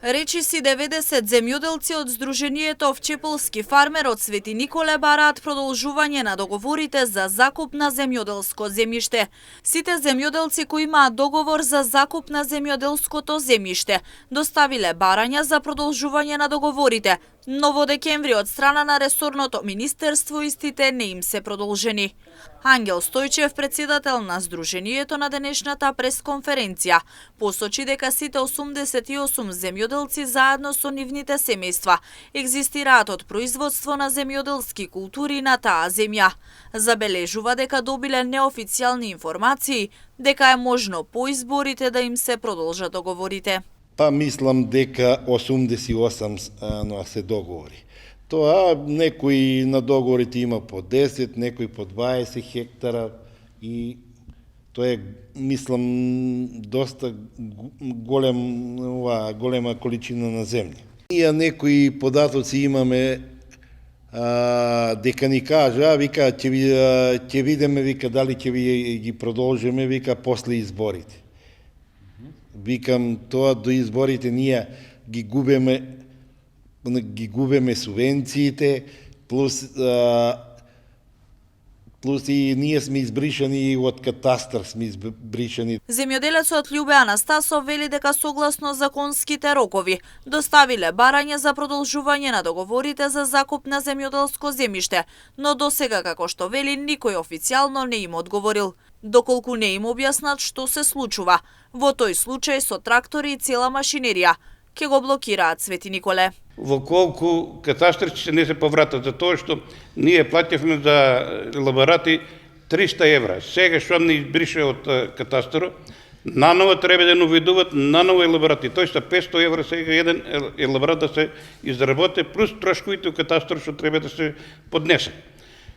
Речи си 90 земјоделци од Сдруженијето Овчеполски фармер од Свети Николе бараат продолжување на договорите за закуп на земјоделско земјиште. Сите земјоделци кои имаат договор за закуп на земјоделското земјиште доставиле барања за продолжување на договорите, но во декември од страна на ресорното министерство истите не им се продолжени. Ангел Стојчев, председател на Сдруженијето, на денешната пресконференција посочи дека сите 88 земјоделци заедно со нивните семејства екзистираат од производство на земјоделски култури на таа земја. Забележува дека добиле неофицијални информации дека е можно по изборите да им се продолжат договорите. Па мислам дека 88 се договори. Тоа некои на договорите има по 10, некои по 20 хектара и тоа е, мислам, доста голема количина на земја. Ние некои податоци имаме дека ни кажа, вика, ќе видиме, вика, дали ќе ги продолжиме, вика, после изборите. Викам, тоа до изборите ние ги губиме субвенциите, плюс и ние сме избришани од катастар, сме избришани. Земјоделецот Љубе Анастасов вели дека согласно законските рокови доставиле барање за продолжување на договорите за закуп на земјоделско земјиште, но досега, како што вели, никој официјално не им одговорил, доколку не им објаснат што се случува. Во тој случај со трактори и цела машинерија ќе го блокираат Свети Николе. Во колку катастарците не се повратат за тоа што ние платевме за елаборати 300 евра. Сега што не избрише од катастарот, наново треба да наведуваат наново елаборати. Тој са 500 евра сега еден елаборат да се изработи, плюс трошковите катастар што треба да се поднесе.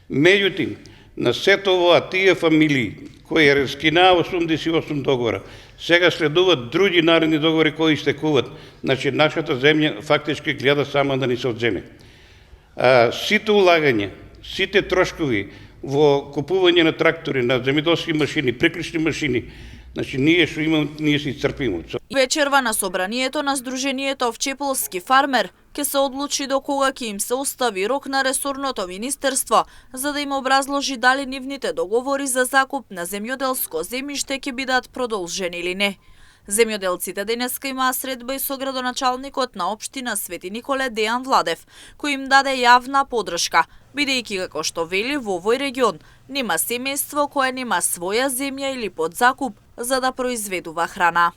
Меѓутоа, на сето ова тие фамилии кои раскинаа 88 договора, сега следуваат други наредни договори кои истекуваат. Значи, нашата земја фактички гледа само да ни се одземе. Сите улагања, сите трошкови во купување на трактори, на земјоделски машини, приклучни машини, значи ние што имаме, ние се исцрпиме. Вечерва на собранието на Сдруженијето Овчеполски фармер ќе се одлучи до кога ќе им се остави рок на ресорното министерство за да им образложи дали нивните договори за закуп на земјоделско земјиште ќе бидат продолжени или не. Земјоделците денеска имаа средба и со градоначалникот на општина Свети Николе Дејан Владев, кој им даде јавна подршка, бидејќи, како што вели, во овој регион нема семејство кое нема своја земја или под закуп за да произведува храна.